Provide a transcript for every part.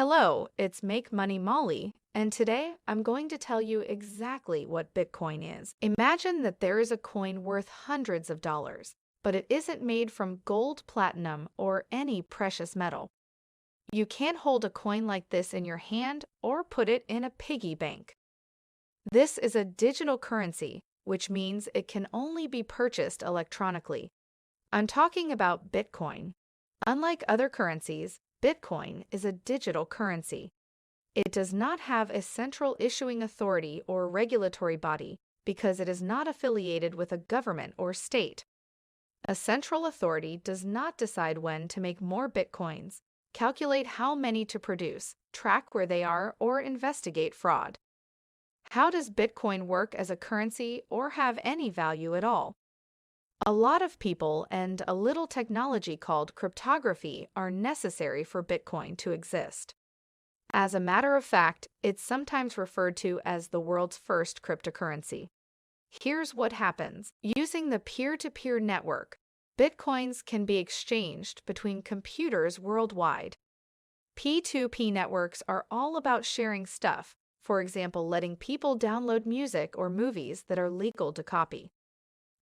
Hello, it's Make Money Molly, and today I'm going to tell you exactly what Bitcoin is. Imagine that there is a coin worth hundreds of dollars, but it isn't made from gold, platinum, or any precious metal. You can't hold a coin like this in your hand or put it in a piggy bank. This is a digital currency, which means it can only be purchased electronically. I'm talking about Bitcoin. Unlike other currencies, Bitcoin is a digital currency. It does not have a central issuing authority or regulatory body because it is not affiliated with a government or state. A central authority does not decide when to make more Bitcoins, calculate how many to produce, track where they are, or investigate fraud. How does Bitcoin work as a currency or have any value at all? A lot of people and a little technology called cryptography are necessary for Bitcoin to exist. As a matter of fact, it's sometimes referred to as the world's first cryptocurrency. Here's what happens. Using the peer-to-peer network, Bitcoins can be exchanged between computers worldwide. P2P networks are all about sharing stuff, for example, letting people download music or movies that are legal to copy.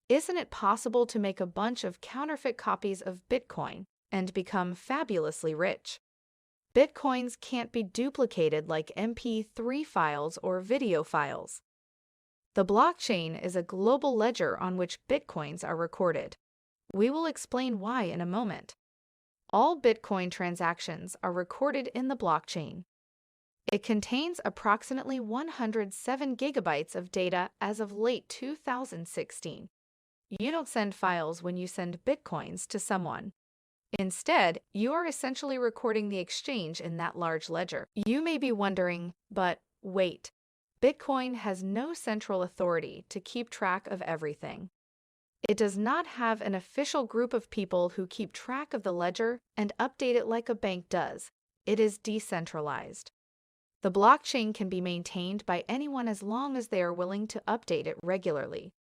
Isn't it possible to make a bunch of counterfeit copies of Bitcoin and become fabulously rich? Bitcoins can't be duplicated like MP3 files or video files. The blockchain is a global ledger on which Bitcoins are recorded. We will explain why in a moment. All Bitcoin transactions are recorded in the blockchain. It contains approximately 107 gigabytes of data as of late 2016. You don't send files when you send Bitcoins to someone. Instead, you are essentially recording the exchange in that large ledger. You may be wondering, but wait, Bitcoin has no central authority to keep track of everything. It does not have an official group of people who keep track of the ledger and update it like a bank does. It is decentralized. The blockchain can be maintained by anyone as long as they are willing to update it regularly.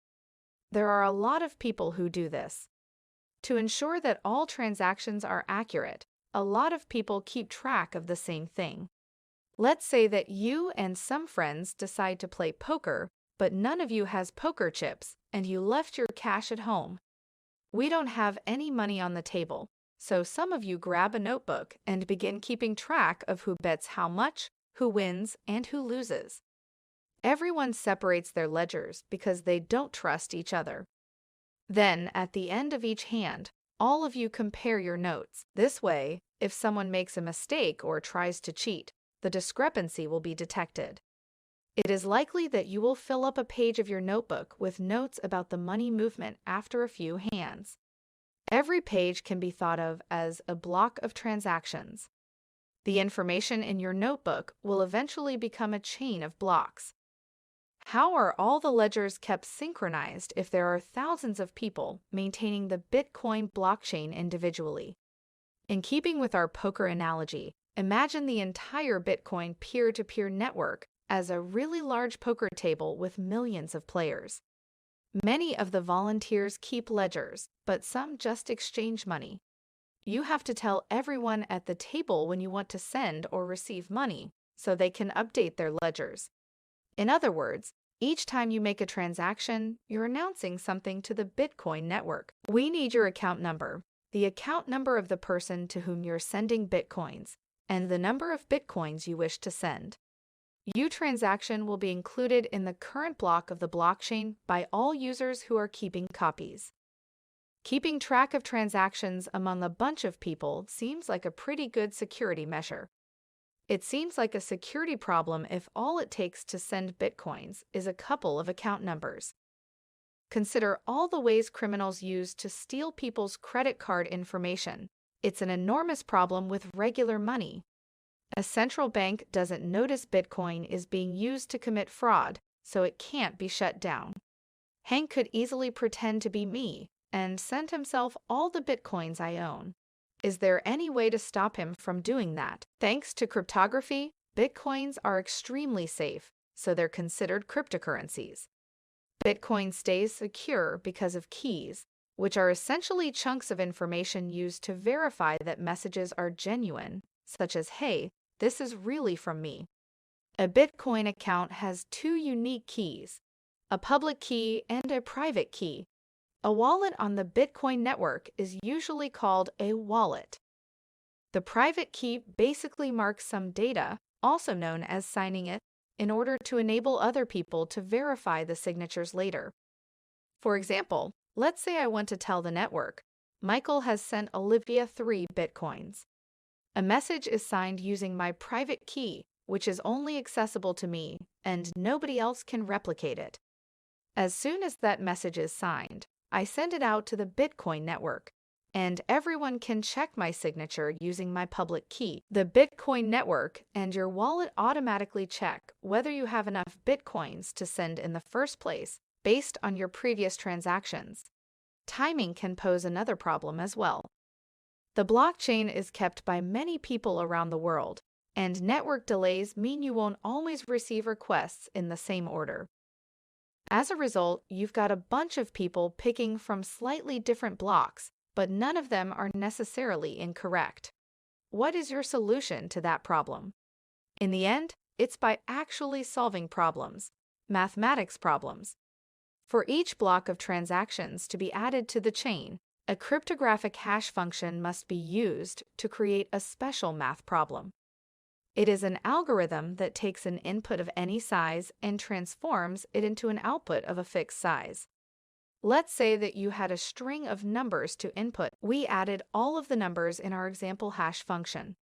There are a lot of people who do this. To ensure that all transactions are accurate, a lot of people keep track of the same thing. Let's say that you and some friends decide to play poker, but none of you has poker chips and you left your cash at home. We don't have any money on the table, so some of you grab a notebook and begin keeping track of who bets how much, who wins, and who loses. Everyone separates their ledgers because they don't trust each other. Then, at the end of each hand, all of you compare your notes. This way, if someone makes a mistake or tries to cheat, the discrepancy will be detected. It is likely that you will fill up a page of your notebook with notes about the money movement after a few hands. Every page can be thought of as a block of transactions. The information in your notebook will eventually become a chain of blocks. How are all the ledgers kept synchronized if there are thousands of people maintaining the Bitcoin blockchain individually? In keeping with our poker analogy, imagine the entire Bitcoin peer-to-peer network as a really large poker table with millions of players. Many of the volunteers keep ledgers, but some just exchange money. You have to tell everyone at the table when you want to send or receive money so they can update their ledgers. In other words, each time you make a transaction, you're announcing something to the Bitcoin network. We need your account number, the account number of the person to whom you're sending Bitcoins, and the number of Bitcoins you wish to send. Your transaction will be included in the current block of the blockchain by all users who are keeping copies. Keeping track of transactions among a bunch of people seems like a pretty good security measure. It seems like a security problem if all it takes to send Bitcoins is a couple of account numbers. Consider all the ways criminals use to steal people's credit card information. It's an enormous problem with regular money. A central bank doesn't notice Bitcoin is being used to commit fraud, so it can't be shut down. Hank could easily pretend to be me and send himself all the Bitcoins I own. Is there any way to stop him from doing that? Thanks to cryptography, Bitcoins are extremely safe, so they're considered cryptocurrencies. Bitcoin stays secure because of keys, which are essentially chunks of information used to verify that messages are genuine, such as, "Hey, This is really from me. A Bitcoin account has two unique keys, a public key and a private key. A wallet on the Bitcoin network is usually called a wallet. The private key basically marks some data, also known as signing it, in order to enable other people to verify the signatures later. For example, let's say I want to tell the network, Michael has sent Olivia 3 Bitcoins. A message is signed using my private key, which is only accessible to me, and nobody else can replicate it. As soon as that message is signed, I send it out to the Bitcoin network, and everyone can check my signature using my public key. The Bitcoin network and your wallet automatically check whether you have enough Bitcoins to send in the first place based on your previous transactions. Timing can pose another problem as well. The blockchain is kept by many people around the world, and network delays mean you won't always receive requests in the same order. As a result, you've got a bunch of people picking from slightly different blocks, but none of them are necessarily incorrect. What is your solution to that problem? In the end, it's by actually solving problems, mathematics problems. For each block of transactions to be added to the chain, a cryptographic hash function must be used to create a special math problem. It is an algorithm that takes an input of any size and transforms it into an output of a fixed size. Let's say that you had a string of numbers to input. We added all of the numbers in our example hash function.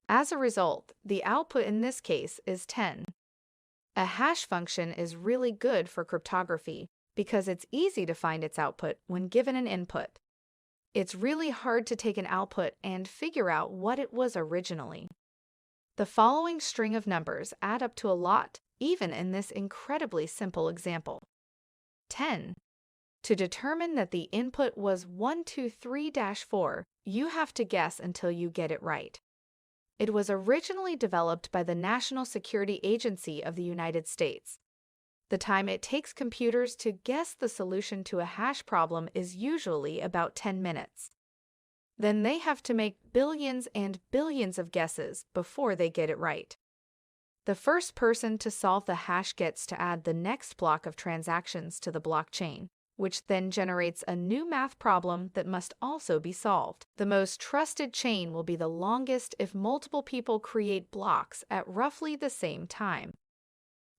As a result, the output in this case is 10. A hash function is really good for cryptography because it's easy to find its output when given an input. It's really hard to take an output and figure out what it was originally. The following string of numbers add up to a lot, even in this incredibly simple example. 10. To determine that the input was 123-4, you have to guess until you get it right. It was originally developed by the National Security Agency of the United States. The time it takes computers to guess the solution to a hash problem is usually about 10 minutes. Then they have to make billions and billions of guesses before they get it right. The first person to solve the hash gets to add the next block of transactions to the blockchain, which then generates a new math problem that must also be solved. The most trusted chain will be the longest if multiple people create blocks at roughly the same time.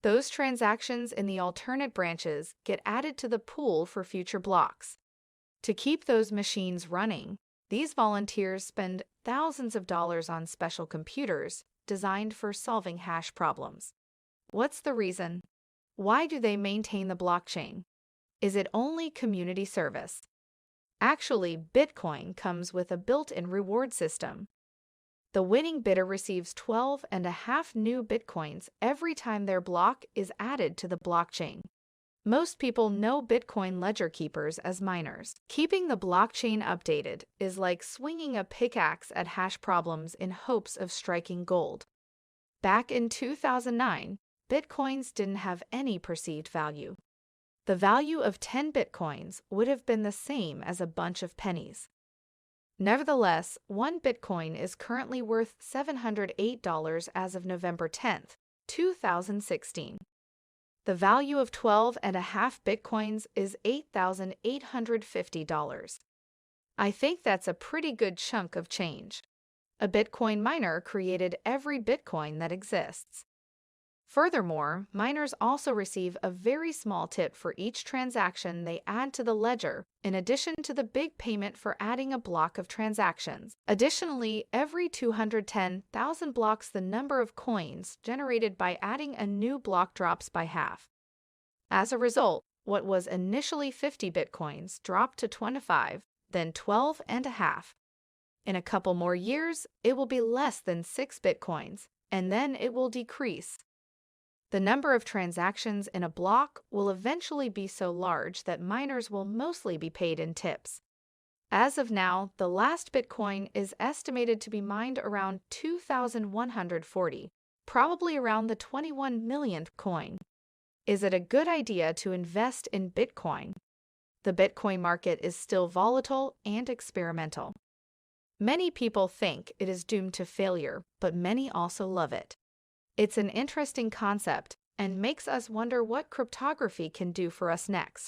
Those transactions in the alternate branches get added to the pool for future blocks. To keep those machines running, these volunteers spend thousands of dollars on special computers designed for solving hash problems. What's the reason? Why do they maintain the blockchain? Is it only community service? Actually, Bitcoin comes with a built-in reward system. The winning bidder receives 12.5 new Bitcoins every time their block is added to the blockchain. Most people know Bitcoin ledger keepers as miners. Keeping the blockchain updated is like swinging a pickaxe at hash problems in hopes of striking gold. Back in 2009, Bitcoins didn't have any perceived value. The value of 10 Bitcoins would have been the same as a bunch of pennies. Nevertheless, 1 Bitcoin is currently worth $708 as of November 10, 2016. The value of 12.5 Bitcoins is $8,850. I think that's a pretty good chunk of change. A Bitcoin miner created every Bitcoin that exists. Furthermore, miners also receive a very small tip for each transaction they add to the ledger, in addition to the big payment for adding a block of transactions. Additionally, every 210,000 blocks, the number of coins generated by adding a new block drops by half. As a result, what was initially 50 Bitcoins dropped to 25, then 12.5. In a couple more years, it will be less than 6 Bitcoins, and then it will decrease. The number of transactions in a block will eventually be so large that miners will mostly be paid in tips. As of now, the last Bitcoin is estimated to be mined around 2,140, probably around the 21 millionth coin. Is it a good idea to invest in Bitcoin? The Bitcoin market is still volatile and experimental. Many people think it is doomed to failure, but many also love it. It's an interesting concept and makes us wonder what cryptography can do for us next.